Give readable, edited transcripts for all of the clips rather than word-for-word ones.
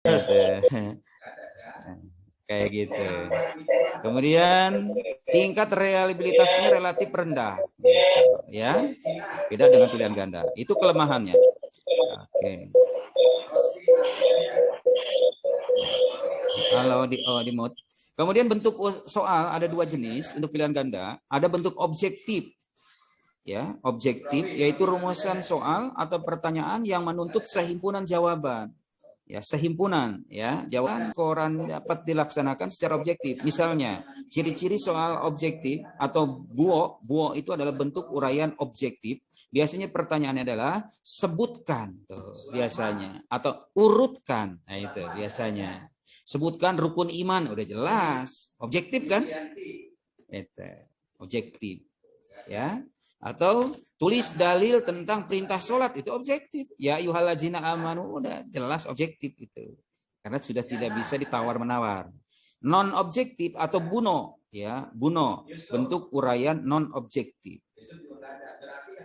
Gitu. Kayak gitu. Kemudian tingkat reliabilitasnya relatif rendah, gitu, ya. Beda dengan pilihan ganda. Itu kelemahannya. Oke. Kalau di mode. Kemudian bentuk soal ada dua jenis untuk pilihan ganda. Ada bentuk objektif, ya, objektif yaitu rumusan soal atau pertanyaan yang menuntut sehimpunan jawaban. Ya, sehimpunan, ya, jawaban koran dapat dilaksanakan secara objektif. Misalnya, ciri-ciri soal objektif atau buo itu adalah bentuk uraian objektif. Biasanya pertanyaannya adalah sebutkan, tuh, biasanya, atau urutkan. Nah, itu biasanya. Sebutkan rukun iman, udah jelas, objektif kan? Itu objektif, ya. Atau tulis dalil tentang perintah sholat, itu objektif. Ya ayyuhallazina amanu, udah jelas objektif itu. Karena sudah tidak bisa ditawar-menawar. Non objektif atau buno, ya, buno, bentuk uraian non objektif.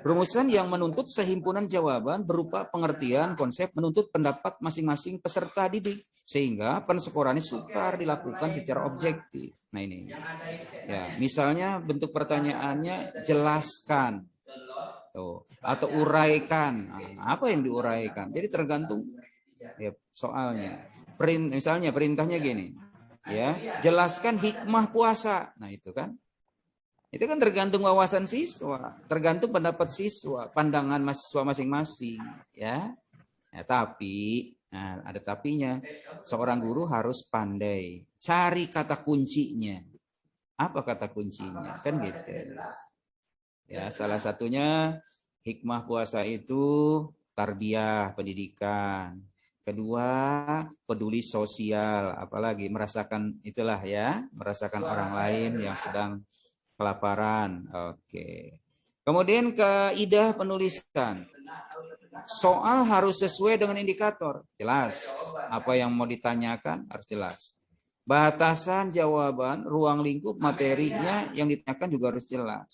Rumusan yang menuntut sehimpunan jawaban berupa pengertian konsep menuntut pendapat masing-masing peserta didik sehingga penskorannya sukar dilakukan secara objektif. Nah ini, ya, misalnya bentuk pertanyaannya jelaskan, tuh, atau uraikan. Nah, apa yang diuraikan? Jadi tergantung, ya, soalnya. Misalnya perintahnya gini, ya, jelaskan hikmah puasa. Nah itu kan. Itu kan tergantung wawasan siswa, tergantung pendapat siswa, pandangan mahasiswa masing-masing, ya. Ya, tapi, nah, ada tapinya. Seorang guru harus pandai cari kata kuncinya. Apa kata kuncinya? Kan gitu. Ya, salah satunya hikmah puasa itu tarbiyah, pendidikan. Kedua, peduli sosial, apalagi merasakan itulah, ya, merasakan orang lain yang sedang kelaparan. Oke. Kemudian kaidah penulisan. Soal harus sesuai dengan indikator. Jelas. Apa yang mau ditanyakan harus jelas. Batasan jawaban, ruang lingkup materinya yang ditanyakan juga harus jelas.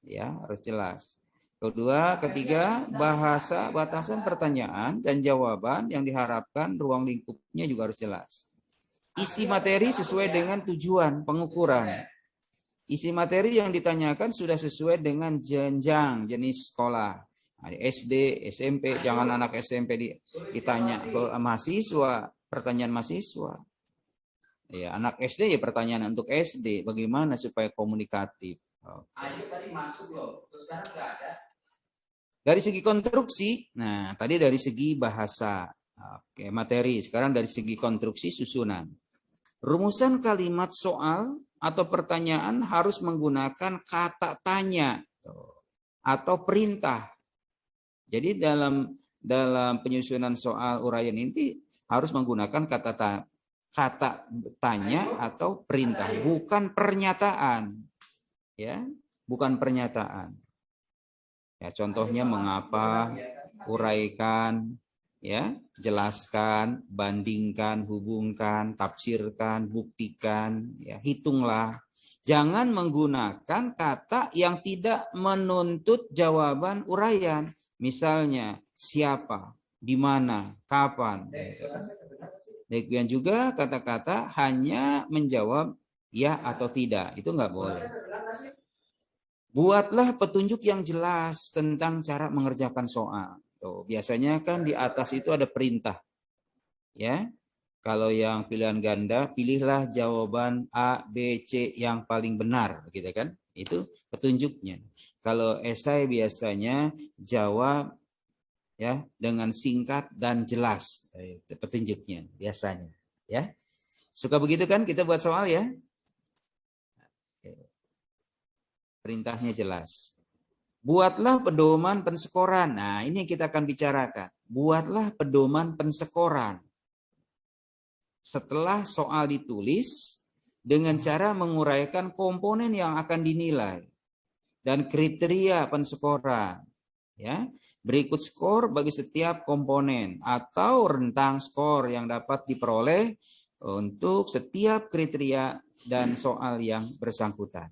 Ya, harus jelas. Kedua, ketiga, bahasa, batasan pertanyaan dan jawaban yang diharapkan ruang lingkupnya juga harus jelas. Isi materi sesuai dengan tujuan pengukuran. Isi materi yang ditanyakan sudah sesuai dengan jenjang jenis sekolah. SD, SMP, jangan anak SMP ditanya ke mahasiswa, pertanyaan mahasiswa. Ya, anak SD ya pertanyaan untuk SD, bagaimana supaya komunikatif. Dari segi konstruksi, nah tadi dari segi bahasa, oke, materi. Sekarang dari segi konstruksi susunan. Rumusan kalimat soal atau pertanyaan harus menggunakan kata tanya atau perintah. Jadi dalam penyusunan soal uraian ini harus menggunakan kata tanya atau perintah, bukan pernyataan. Ya, bukan pernyataan. Ya, contohnya mengapa, uraikan, ya, jelaskan, bandingkan, hubungkan, tafsirkan, buktikan, ya, hitunglah. Jangan menggunakan kata yang tidak menuntut jawaban uraian. Misalnya siapa, di mana, kapan. Demikian juga kata-kata hanya menjawab ya atau tidak. Itu nggak boleh. Buatlah petunjuk yang jelas tentang cara mengerjakan soal. Tuh, biasanya kan di atas itu ada perintah. Ya. Kalau yang pilihan ganda, pilihlah jawaban A, B, C yang paling benar, gitu kan? Itu petunjuknya. Kalau esai biasanya jawab, ya, dengan singkat dan jelas. Itu petunjuknya biasanya, ya. Suka begitu kan kita buat soal, ya? Perintahnya jelas. Buatlah pedoman penskoran. Nah, ini yang kita akan bicarakan. Buatlah pedoman penskoran. Setelah soal ditulis, dengan cara menguraikan komponen yang akan dinilai dan kriteria penskoran. Ya, berikut skor bagi setiap komponen atau rentang skor yang dapat diperoleh untuk setiap kriteria dan soal yang bersangkutan.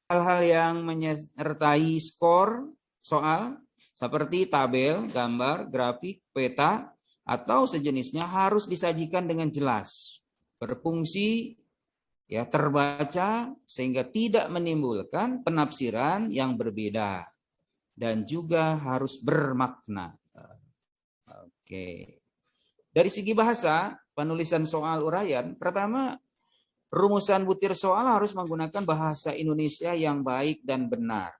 Hal-hal yang menyertai skor soal seperti tabel, gambar, grafik, peta, atau sejenisnya harus disajikan dengan jelas, berfungsi, ya, terbaca sehingga tidak menimbulkan penafsiran yang berbeda dan juga harus bermakna. Oke. Dari segi bahasa, penulisan soal uraian, pertama, rumusan butir soal harus menggunakan bahasa Indonesia yang baik dan benar.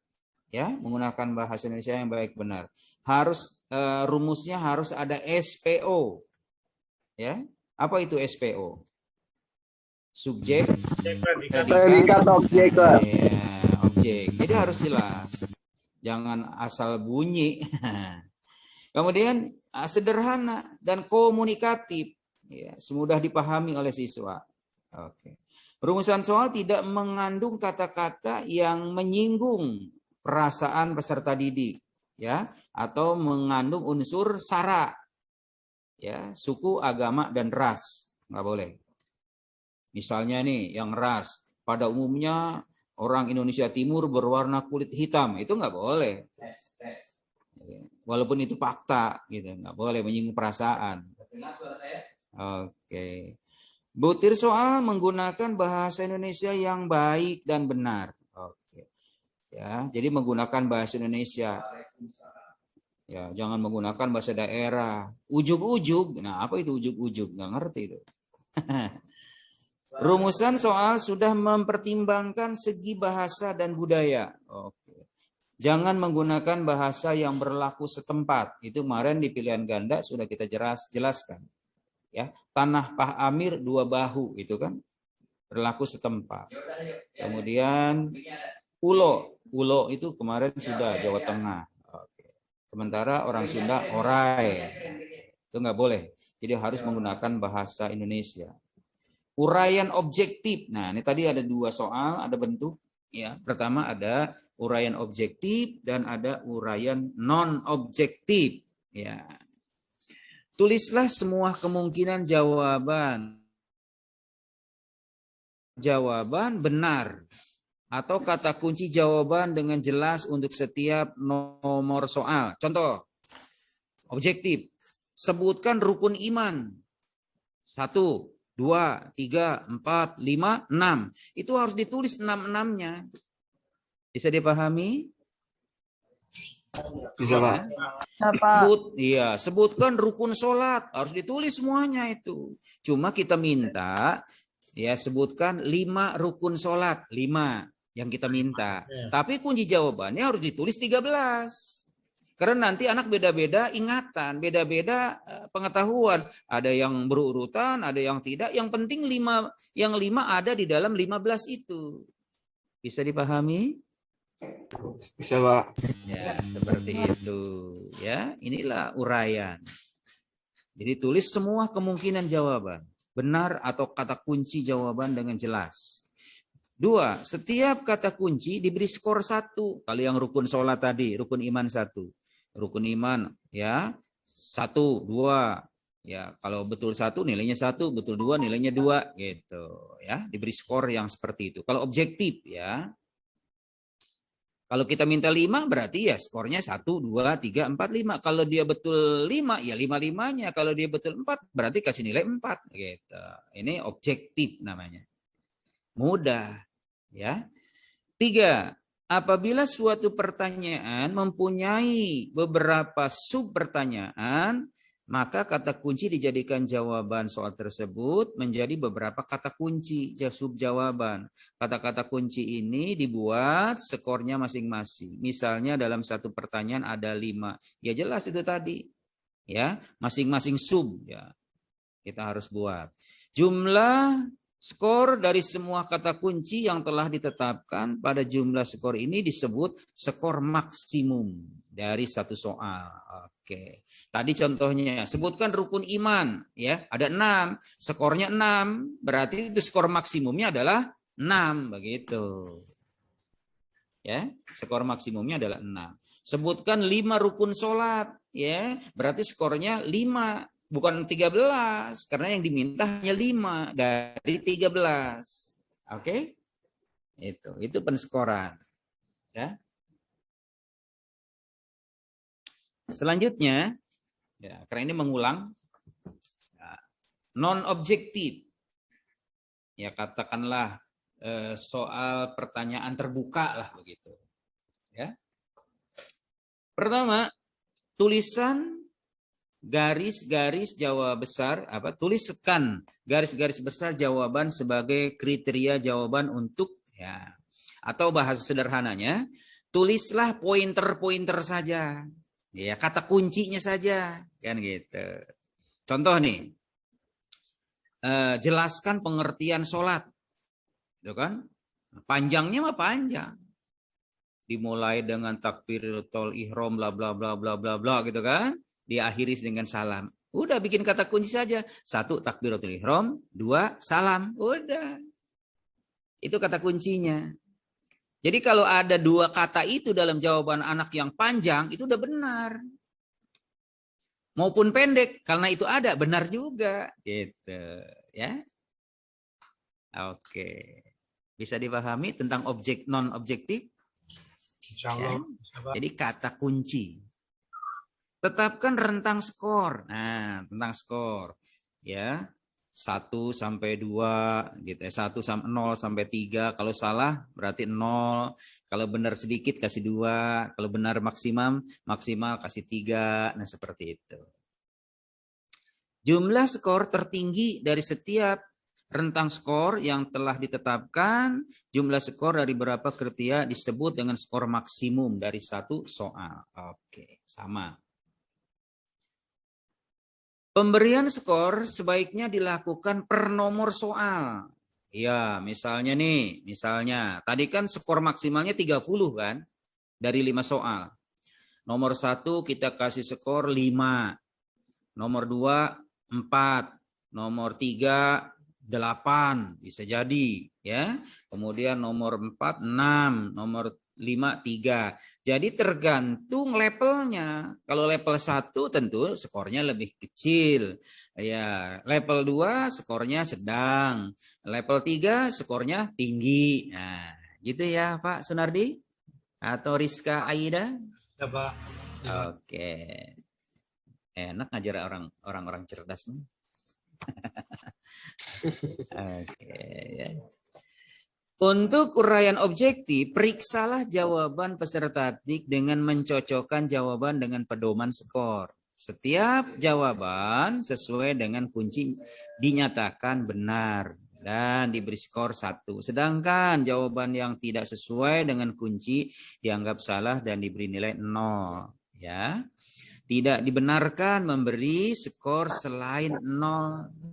Ya, menggunakan bahasa Indonesia yang baik benar. Harus rumusnya harus ada SPO. Ya. Apa itu SPO? Subjek, Predikat, objek. objek. Jadi harus jelas. Jangan asal bunyi. Kemudian sederhana dan komunikatif, ya, semudah dipahami oleh siswa. Oke. Rumusan soal tidak mengandung kata-kata yang menyinggung perasaan peserta didik, ya, atau mengandung unsur sara, ya, suku, agama, dan ras. Nggak boleh. Misalnya nih, yang ras, pada umumnya orang Indonesia Timur berwarna kulit hitam, itu nggak boleh. Walaupun itu fakta, gitu, nggak boleh menyinggung perasaan. Oke. Butir soal menggunakan bahasa Indonesia yang baik dan benar. Oke. Ya, jadi menggunakan bahasa Indonesia. Ya, jangan menggunakan bahasa daerah. Ujug-ujug. Nah, apa itu ujug-ujug? Nggak ngerti itu. Rumusan soal sudah mempertimbangkan segi bahasa dan budaya. Oke. Jangan menggunakan bahasa yang berlaku setempat. Itu kemarin di pilihan ganda sudah kita jelaskan. Ya, tanah Pak Amir 2 bahu itu kan berlaku setempat. Kemudian ulo itu kemarin sudah Jawa Tengah. Oke. Sementara orang Sunda orai. Itu nggak boleh. Jadi harus menggunakan bahasa Indonesia. Uraian objektif. Nah, ini tadi ada 2 soal, ada bentuk. Ya, pertama ada uraian objektif dan ada uraian non objektif. Ya. Tulislah semua kemungkinan jawaban benar atau kata kunci jawaban dengan jelas untuk setiap nomor soal. Contoh, objektif. Sebutkan rukun iman. 1, 2, 3, 4, 5, 6. Itu harus ditulis 6-6-nya. Bisa dipahami? Bisa, Pak. Sebutkan rukun sholat. Harus ditulis semuanya itu. Cuma kita minta, ya, sebutkan 5 rukun sholat. 5 yang kita minta. Tapi kunci jawabannya harus ditulis 13. Karena nanti anak beda-beda ingatan, beda-beda pengetahuan. Ada yang berurutan, ada yang tidak. Yang penting 5 ada di dalam 15 itu. Bisa dipahami? Bisa, Pak. Ya, seperti itu. Ya, inilah uraian. Jadi tulis semua kemungkinan jawaban. Benar atau kata kunci jawaban dengan jelas. 2, setiap kata kunci diberi skor 1. Kalau yang rukun sholat tadi, rukun iman 1. Rukun iman, ya, 1, 2. Ya, kalau betul 1 nilainya 1, betul 2 nilainya 2, gitu. Ya, diberi skor yang seperti itu. Kalau objektif, ya. Kalau kita minta 5 berarti ya skornya 1, 2, 3, 4, 5. Kalau dia betul 5 ya 5-5-nya. Kalau dia betul 4 berarti kasih nilai 4 gitu. Ini objektif namanya. Mudah, ya. 3, apabila suatu pertanyaan mempunyai beberapa sub pertanyaan, maka kata kunci dijadikan jawaban soal tersebut menjadi beberapa kata kunci sub jawaban. Kata-kata kunci ini dibuat skornya masing-masing. Misalnya dalam satu pertanyaan ada 5. Ya jelas itu tadi. Ya, masing-masing sub, ya. Kita harus buat. Jumlah skor dari semua kata kunci yang telah ditetapkan pada jumlah skor ini disebut skor maksimum dari satu soal. Oke. Tadi contohnya, sebutkan rukun iman, ya, ada 6, skornya 6, berarti itu skor maksimumnya adalah 6, begitu. Ya, skor maksimumnya adalah 6. Sebutkan 5 rukun sholat, ya, berarti skornya 5. Bukan 13, karena yang diminta hanya 5 dari 13. Oke? Itu penskoran. Ya. Selanjutnya, ya, karena ini mengulang, non objektif. Ya katakanlah soal pertanyaan terbuka lah begitu. Ya. Pertama, tulisan garis-garis jawaban besar tuliskan garis-garis besar jawaban sebagai kriteria jawaban untuk ya. Atau bahasa sederhananya, tulislah pointer-pointer saja. Ya, kata kuncinya saja kan gitu. Contoh nih. Jelaskan pengertian sholat. Itu kan? Panjangnya mah panjang. Dimulai dengan takbiratul ihram bla bla bla bla bla bla gitu kan? Diakhiri dengan salam. Udah bikin kata kunci saja. 1 takbiratul ihram, 2 salam. Udah. Itu kata kuncinya. Jadi kalau ada 2 kata itu dalam jawaban anak yang panjang, itu udah benar. Maupun pendek, karena itu ada, benar juga. Gitu. Ya. Oke. Bisa dipahami tentang objek non-objektif? Ya. Jadi kata kunci. Tetapkan rentang skor. Nah, tentang skor. Ya. 1 sampai 2 gitu ya. 1 sampai 0 sampai 3. Kalau salah berarti 0. Kalau benar sedikit kasih 2. Kalau benar maksimal kasih 3. Nah, seperti itu. Jumlah skor tertinggi dari setiap rentang skor yang telah ditetapkan, jumlah skor dari beberapa kriteria disebut dengan skor maksimum dari 1 soal. Oke, sama. Pemberian skor sebaiknya dilakukan per nomor soal. Ya, misalnya tadi kan skor maksimalnya 30 kan, dari 5 soal. Nomor 1 kita kasih skor 5, nomor 2 4, nomor 3 8 bisa jadi ya. Kemudian nomor 4 6, nomor 5 3. Jadi tergantung levelnya. Kalau level 1 tentu skornya lebih kecil. Ya, level 2 skornya sedang. Level 3 skornya tinggi. Nah, gitu ya Pak Sunardi atau Rizka Aida? Ya, Pak. Oke. Enak ngajar orang-orang cerdas. Oke, ya. Untuk uraian objektif, periksalah jawaban peserta didik dengan mencocokkan jawaban dengan pedoman skor. Setiap jawaban sesuai dengan kunci dinyatakan benar dan diberi skor 1. Sedangkan jawaban yang tidak sesuai dengan kunci dianggap salah dan diberi nilai 0. Ya. Tidak dibenarkan memberi skor selain 0.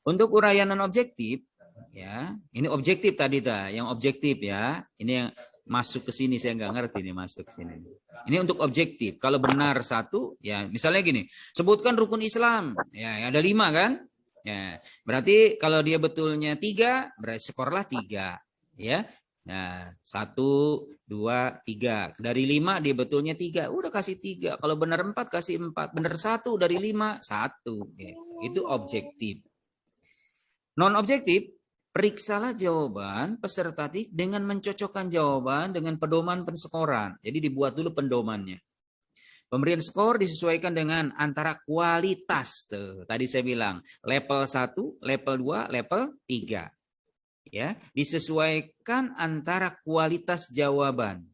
Untuk uraian non objektif, ya, ini objektif tadi yang objektif ya. Ini yang masuk ke sini saya nggak ngerti ini masuk ke sini. Ini untuk objektif. Kalau benar 1, ya misalnya gini, sebutkan rukun Islam. Ya, ada 5 kan? Ya, berarti kalau dia betulnya 3, berarti skorlah 3. Ya. Nah, 1, 2, 3. Dari 5 dia betulnya 3. Udah kasih 3. Kalau benar 4 kasih 4. Benar 1 dari 5, 1. Ya, itu objektif. Non objektif, periksalah jawaban peserta didik dengan mencocokkan jawaban dengan pedoman penskoran. Jadi dibuat dulu pedomannya. Pemberian skor disesuaikan dengan antara kualitas. Tuh, tadi saya bilang level 1, level 2, level 3. Ya, disesuaikan antara kualitas jawaban.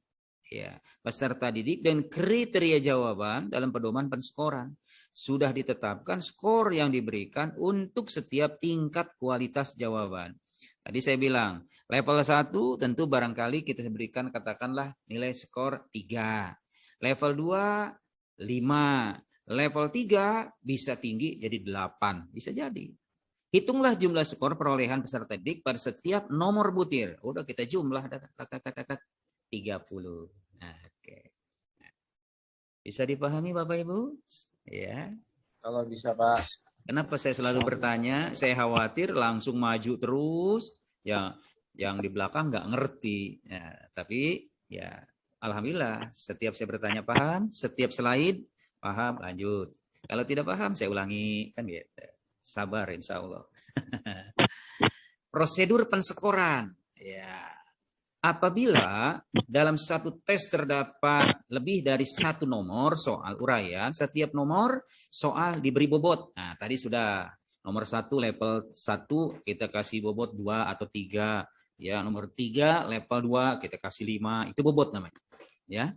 Ya, peserta didik dan kriteria jawaban dalam pedoman penskoran. Sudah ditetapkan skor yang diberikan untuk setiap tingkat kualitas jawaban. Tadi saya bilang, level 1 tentu barangkali kita berikan katakanlah nilai skor 3. Level 2, 5. Level 3 bisa tinggi jadi 8. Bisa jadi. Hitunglah jumlah skor perolehan peserta didik pada setiap nomor butir. Udah kita jumlah 30. Nah, oke. Bisa dipahami Bapak Ibu? Ya. Kalau bisa, Pak. Kenapa saya selalu bertanya? Saya khawatir langsung maju terus, ya, yang di belakang nggak ngerti. Ya, tapi ya, alhamdulillah, setiap saya bertanya paham, setiap slide paham, lanjut. Kalau tidak paham, saya ulangi, kan gitu. Sabar, insya Allah. Prosedur penskoran, ya. Apabila dalam satu tes terdapat lebih dari satu nomor soal uraian, setiap nomor soal diberi bobot. Nah, tadi sudah nomor 1 level 1 kita kasih bobot 2 atau 3. Ya, nomor 3 level 2 kita kasih 5. Itu bobot namanya. Ya.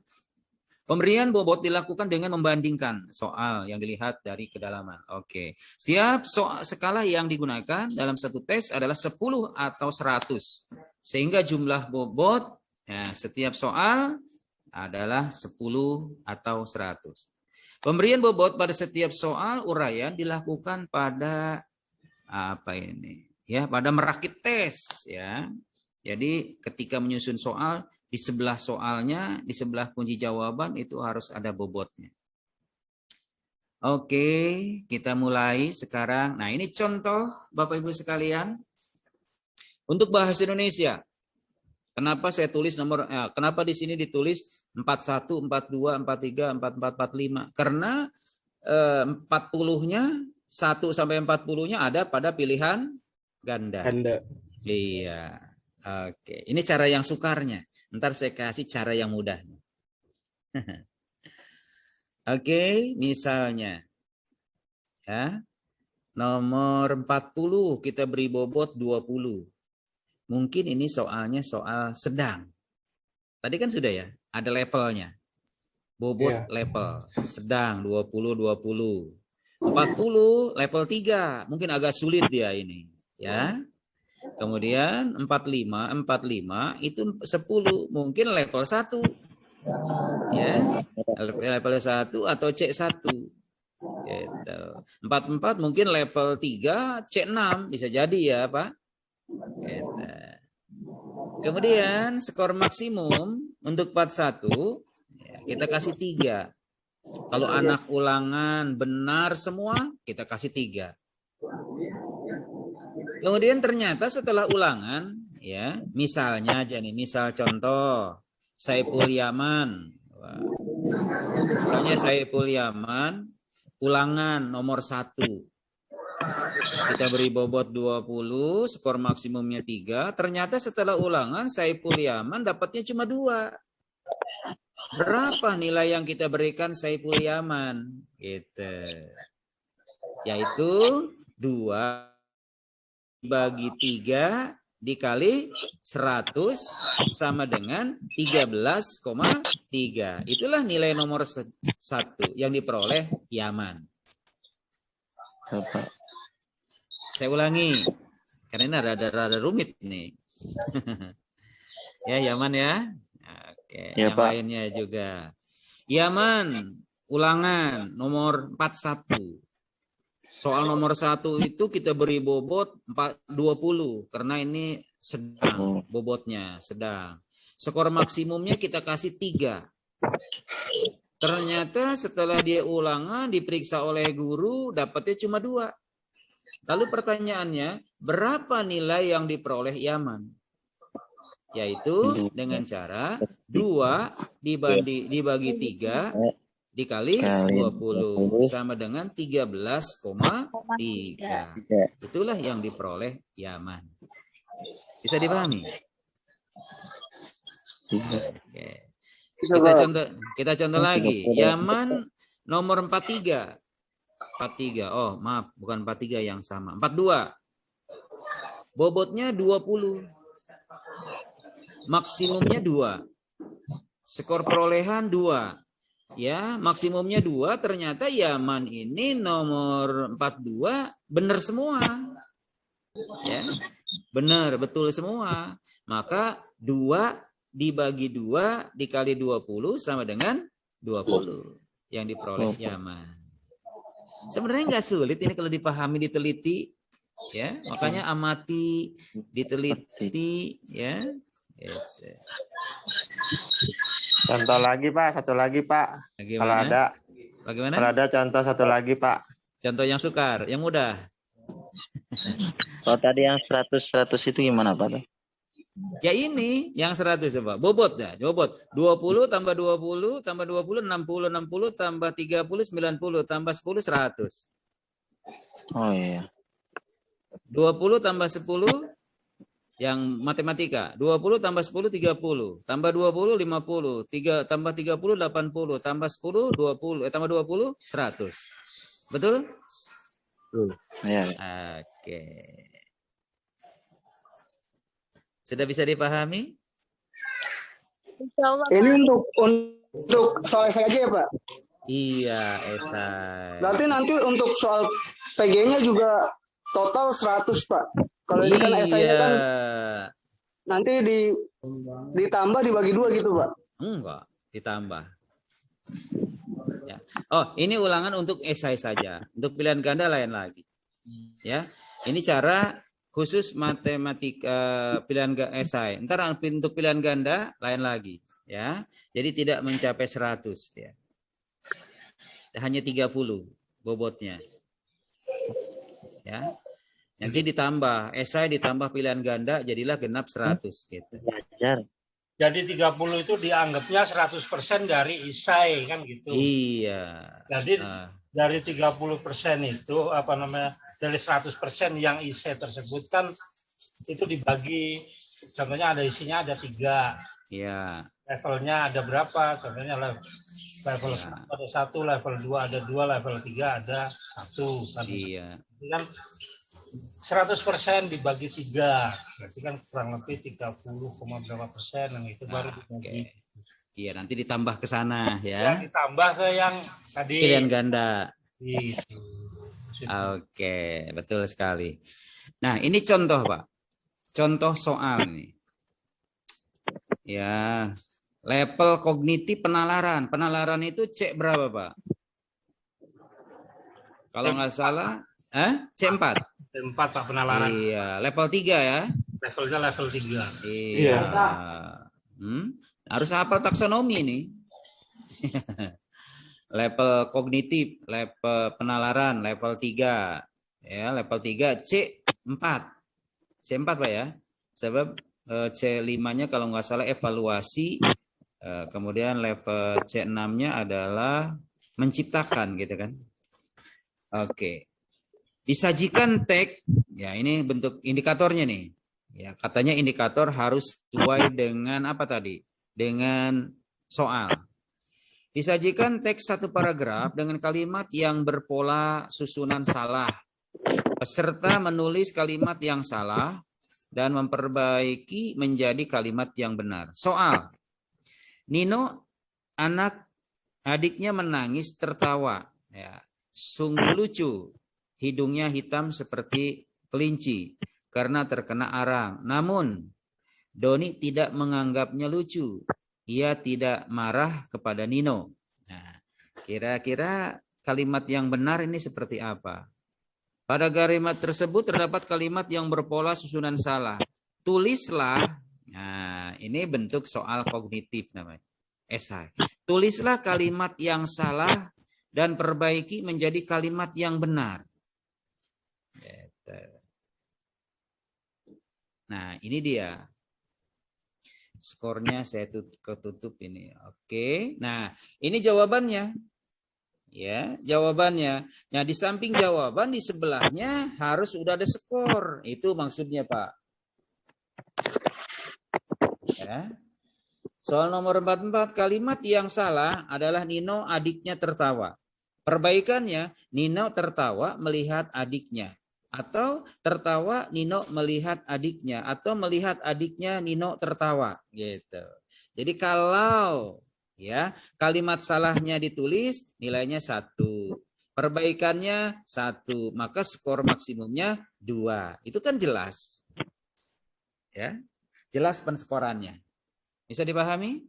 Pemberian bobot dilakukan dengan membandingkan soal yang dilihat dari kedalaman. Oke. Setiap soal skala yang digunakan dalam satu tes adalah 10 atau 100. Sehingga jumlah bobot ya, setiap soal adalah 10 atau 100. Pemberian bobot pada setiap soal uraian dilakukan pada apa ini? Ya, pada merakit tes ya. Jadi ketika menyusun soal, di sebelah soalnya, di sebelah kunci jawaban itu harus ada bobotnya. Oke, kita mulai sekarang. Nah, ini contoh Bapak Ibu sekalian. Untuk bahasa Indonesia, kenapa saya tulis kenapa di sini ditulis 41, 42, 43, 44, 45? Karena 40-nya 1 sampai 40-nya ada pada pilihan ganda. Iya. Oke, ini cara yang sukarnya. Ntar saya kasih cara yang mudahnya. Oke, misalnya ya. Nomor 40 kita beri bobot 20. Mungkin ini soalnya soal sedang. Tadi kan sudah ya, ada levelnya. Bobot level, sedang 20, 20. 40 level 3, mungkin agak sulit dia ini. Ya. Kemudian 45 itu 10, mungkin level 1. Ya. Level 1 atau C1. Gitu. 44 mungkin level 3, C6 bisa jadi ya, Pak. Gitu. Kemudian skor maksimum untuk 41 ya, kita kasih 3. Kalau anak ulangan benar semua, kita kasih 3. Kemudian ternyata setelah ulangan, ya, misalnya aja nih, misal contoh Saiful Yaman. Misalnya Saiful Yaman, ulangan nomor 1. Kita beri bobot 20, skor maksimumnya 3. Ternyata setelah ulangan Saiful Yaman dapatnya cuma 2. Berapa nilai yang kita berikan Saiful Yaman? Gitu. Yaitu 2 bagi 3 dikali 100 sama dengan 13,3. Itulah nilai nomor 1 yang diperoleh Yaman. Saya ulangi, karena ini rada rumit nih. Ya, Yaman ya. Oke, ya, yang Pak. Lainnya juga. Yaman, ulangan nomor 41. Soal nomor 1 itu kita beri bobot 20, karena ini sedang, bobotnya sedang. Skor maksimumnya kita kasih 3. Ternyata setelah dia ulangan, diperiksa oleh guru, dapatnya cuma 2. Lalu pertanyaannya, berapa nilai yang diperoleh Yaman? Yaitu dengan cara 2 dibagi 3 dikali 20 sama dengan 13,3. Itulah yang diperoleh Yaman. Bisa dipahami? Oke. Kita contoh lagi. Yaman nomor 43. 43. Oh, maaf, bukan 43 yang sama. 42. Bobotnya 20. Maksimumnya 2. Skor perolehan 2. Ya, maksimumnya 2. Ternyata Yaman ini nomor 42 benar semua. Ya. Benar, betul semua. Maka 2 dibagi 2 dikali 20 sama dengan 20 yang diperoleh Yaman. Sebenarnya nggak sulit ini kalau dipahami, diteliti, ya. Makanya amati, diteliti, ya. Gitu. Contoh lagi Pak, satu lagi Pak. Bagaimana? Kalau ada. Bagaimana? Kalau ada contoh satu lagi Pak. Contoh yang sukar, yang mudah. Kalau tadi yang 100 itu gimana Pak? Ya ini yang 100 Pak. Bobot ya, bobot. 20 tambah 20 tambah 20 60 60 tambah 30 90 tambah 10 100. Oh iya. 20 tambah 10 Yang matematika, 20 tambah 10 30, tambah 20 50, 3 tambah 30 80, tambah 10 20, tambah 20 100. Betul? Ya. Oke. Sudah bisa dipahami? Insyaallah, Ini Pak. untuk soal esai aja ya Pak. Iya, esai. Berarti nanti untuk soal PG-nya juga total 100 Pak. Kalau ini kan esainya kan Iya. nanti ditambah dibagi 2 gitu Pak. Enggak, ditambah. Ya. Oh, ini ulangan untuk esai saja. Untuk pilihan ganda lain lagi. Ya. Ini cara khusus matematika pilihan esai. Ntar untuk pilihan ganda lain lagi, ya. Jadi tidak mencapai 100 ya. Hanya 30 bobotnya. Ya. Nanti ditambah esai ditambah pilihan ganda jadilah genap 100 gitu. Belajar. Jadi 30 itu dianggapnya 100% dari isai kan gitu. Iya. Jadi dari 30% itu apa namanya? Dari 100% yang isai tersebut kan itu dibagi, contohnya ada isinya ada 3. Iya. Levelnya ada berapa? Contohnya level 1 ada 1, level 2 ada 2, level 3 ada 1. Kan? Iya. Jadi kan 100% dibagi 3, berarti kan kurang lebih 30, berapa persen yang itu baru dibagi. Iya, nanti ditambah ke sana Ya, ya. ditambah ke yang tadi. Pilihan ganda. Gitu. Oke, betul sekali. Nah, ini contoh, Pak. Contoh soal nih. Ya, level kognitif penalaran. Penalaran itu C berapa, Pak? Kalau nggak salah, C4. C4 Pak penalaran. Iya, level 3 ya. Levelnya level 3. Iya. Harus hafal taksonomi nih. Level kognitif, level penalaran, level 3. Ya, level 3 C4. C4 Pak ya. Sebab C5-nya kalau nggak salah evaluasi, kemudian level C6-nya adalah menciptakan gitu kan. Oke. Disajikan teks, ya ini bentuk indikatornya nih. Ya, katanya indikator harus sesuai dengan apa tadi? Dengan soal. Disajikan teks satu paragraf dengan kalimat yang berpola susunan salah. Peserta menulis kalimat yang salah dan memperbaiki menjadi kalimat yang benar. Soal. Nino, adiknya menangis tertawa. Ya, sungguh lucu. Hidungnya hitam seperti kelinci karena terkena arang. Namun, Doni tidak menganggapnya lucu. Ia tidak marah kepada Nino. Nah, kira-kira kalimat yang benar ini seperti apa? Pada kalimat tersebut terdapat kalimat yang berpola susunan salah. Tulislah, nah ini bentuk soal kognitif namanya, esai. Tulislah kalimat yang salah dan perbaiki menjadi kalimat yang benar. Nah, ini dia. Skornya saya ketutup ini. Oke. Nah, ini jawabannya. Ya, jawabannya. Nah, di samping jawaban di sebelahnya harus sudah ada skor. Itu maksudnya, Pak. Ya. Soal nomor 44, kalimat yang salah adalah Nino adiknya tertawa. Perbaikannya, Nino tertawa melihat adiknya. Atau tertawa Nino melihat adiknya, atau melihat adiknya Nino tertawa gitu. Jadi kalau ya kalimat salahnya ditulis nilainya 1, perbaikannya 1, maka skor maksimumnya 2. Itu kan jelas. Ya. Jelas penskorannya. Bisa dipahami?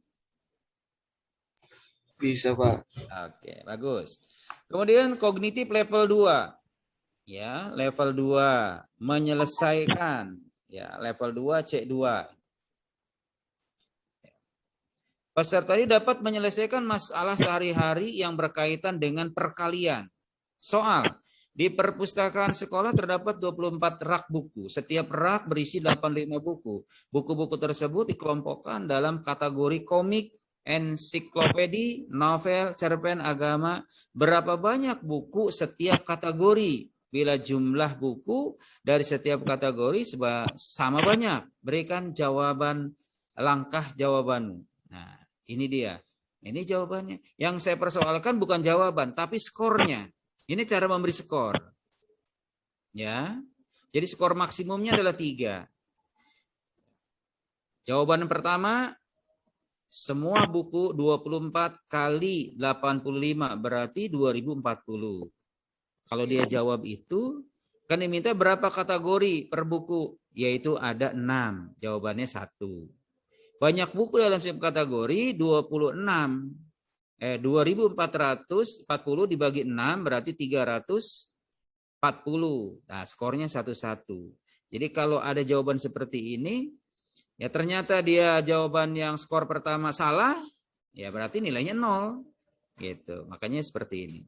Bisa Pak. Oke, bagus. Kemudian kognitif level 2. Ya, level 2 menyelesaikan, ya, level 2 C2. Peserta ini dapat menyelesaikan masalah sehari-hari yang berkaitan dengan perkalian. Soal, di perpustakaan sekolah terdapat 24 rak buku. Setiap rak berisi 85 buku. Buku-buku tersebut dikelompokkan dalam kategori komik, ensiklopedi, novel, cerpen agama. Berapa banyak buku setiap kategori? Bila jumlah buku dari setiap kategori sama banyak, berikan jawaban langkah jawabanmu. Nah, ini dia. Ini jawabannya. Yang saya persoalkan bukan jawaban, tapi skornya. Ini cara memberi skor. Ya. Jadi skor maksimumnya adalah 3. Jawaban pertama, semua buku 24 kali 85 berarti 2040. Kalau dia jawab itu, kan diminta berapa kategori per buku? Yaitu ada 6. Jawabannya 1. Banyak buku dalam setiap kategori 26. 2440 dibagi 6 berarti 340. Nah, skornya 1-1. Jadi kalau ada jawaban seperti ini, ya ternyata dia jawaban yang skor pertama salah, ya berarti nilainya 0. Gitu. Makanya seperti ini.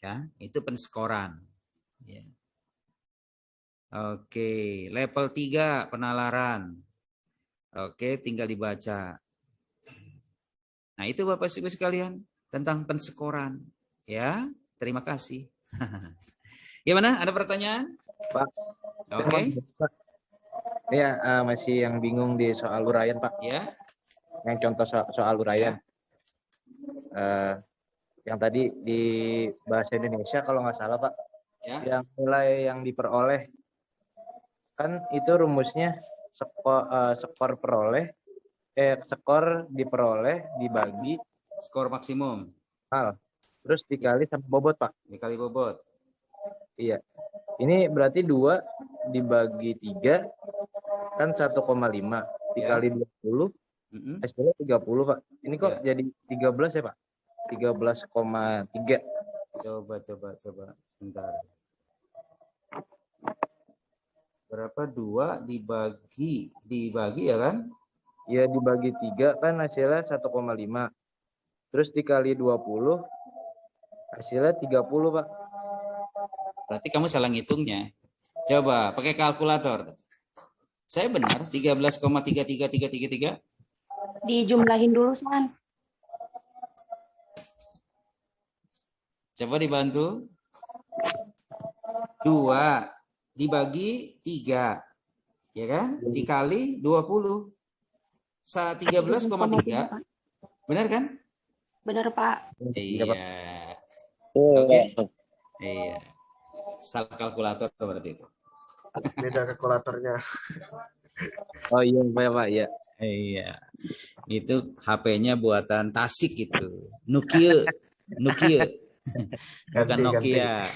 Ya, itu penskoran. Ya. Oke, level 3 penalaran. Oke, tinggal dibaca. Nah, itu Bapak Ibu sekalian tentang penskoran. Ya, terima kasih. Gimana? Ada pertanyaan? Pak. Oke. Ya, masih yang bingung di soal uraian, Pak. Ya. Yang contoh soal uraian. Yang tadi di bahasa Indonesia kalau nggak salah, Pak. Ya. Yang nilai yang diperoleh kan itu rumusnya skor diperoleh dibagi Skor maksimum terus dikali sama bobot, Pak. dikali bobot. Iya. Ini berarti 2 dibagi 3 kan 1,5 dikali 20 hasilnya 30, Pak. Ini kok jadi 13 ya, Pak? 13,3. Coba sebentar. Berapa? 2 dibagi ya kan? Ya dibagi 3 kan hasilnya 1,5. Terus dikali 20 hasilnya 30, Pak. Berarti kamu salah ngitungnya. Coba pakai kalkulator. Saya benar 13,33333. Dijumlahin dulu, San. Coba dibantu. 2 dibagi 3. Ya kan? Dikali 20. 13,3. Benar kan? Benar, Pak. Iya. Oke. Iya. Salah kalkulator berarti itu. Beda kalkulatornya. Oh iya, Pak, ya. Iya. Itu HP-nya buatan Tasik itu. Nokia. Bukan Nokia.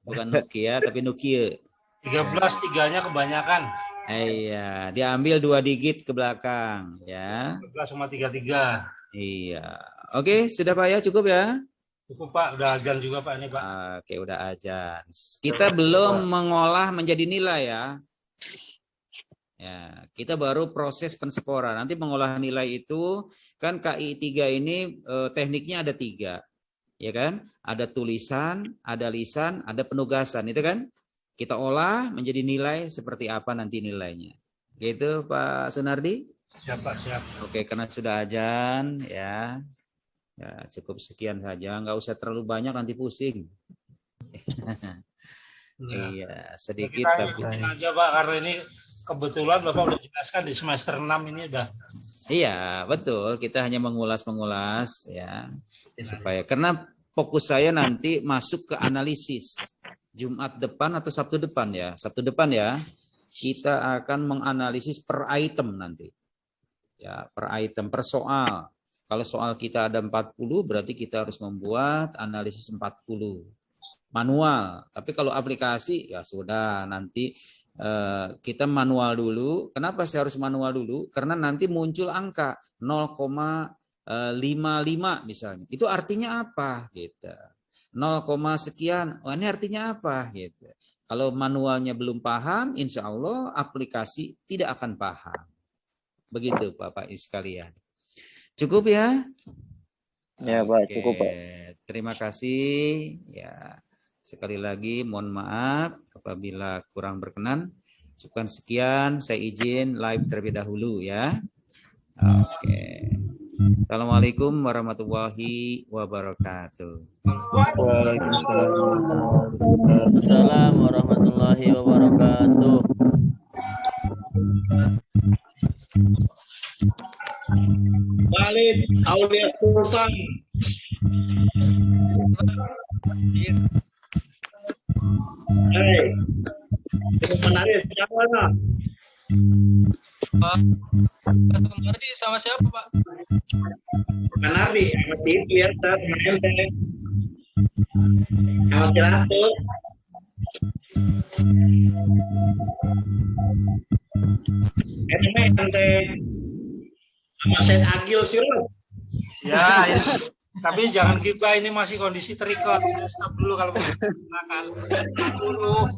Bukan Nokia tapi Nokia. 13 tiganya kebanyakan. Iya, diambil 2 digit ke belakang ya. 13,33. Iya. Oke, sudah Pak ya, cukup ya? Cukup Pak, udah azan juga Pak ini Pak. Oke, udah azan. Kita belum mengolah menjadi nilai ya. Ya, kita baru proses penskoran. Nanti mengolah nilai itu kan KI 3 ini tekniknya ada 3. Ya kan? Ada tulisan, ada lisan, ada penugasan, itu kan? Kita olah menjadi nilai seperti apa nanti nilainya. Gitu Pak Sunardi? Siap Pak, siap. Oke, karena sudah azan ya. Ya, cukup sekian saja, nggak usah terlalu banyak nanti pusing. Iya, sedikit Kita tapi ikutin aja Pak, karena ini kebetulan Bapak udah jelaskan di semester 6 ini udah. iya, betul. Kita hanya mengulas ya. Supaya karena fokus saya nanti masuk ke analisis. Jumat depan atau Sabtu depan ya. Sabtu depan ya. Kita akan menganalisis per item nanti. Ya, per item, per soal. Kalau soal kita ada 40 berarti kita harus membuat analisis 40 manual. Tapi kalau aplikasi ya sudah nanti kita manual dulu. Kenapa saya harus manual dulu? Karena nanti muncul angka 0,55 misalnya. Itu artinya apa gitu. 0, sekian. Oh, ini artinya apa gitu. Kalau manualnya belum paham, insya Allah aplikasi tidak akan paham. Begitu Bapak Ibu sekalian. Cukup ya? Ya Pak, Oke, cukup Pak. terima kasih. Ya, sekali lagi mohon maaf apabila kurang berkenan. Cukup sekian, saya izin live terlebih dahulu ya. Oke. Assalamualaikum warahmatullahi wabarakatuh. Waalaikumsalam. Waalaikumsalam warahmatullahi wabarakatuh. Walid Aulia Sultan. Hai. Menarik siapa lah? Mardi sama siapa, Pak? Menarik sama Tip lihat main deh. Sama Ciratus. Main deh. Sama Said Agil sih lo. Ya, tapi jangan gibah, ini masih kondisi terikat. Stop dulu kalau mau silakan. Dulu.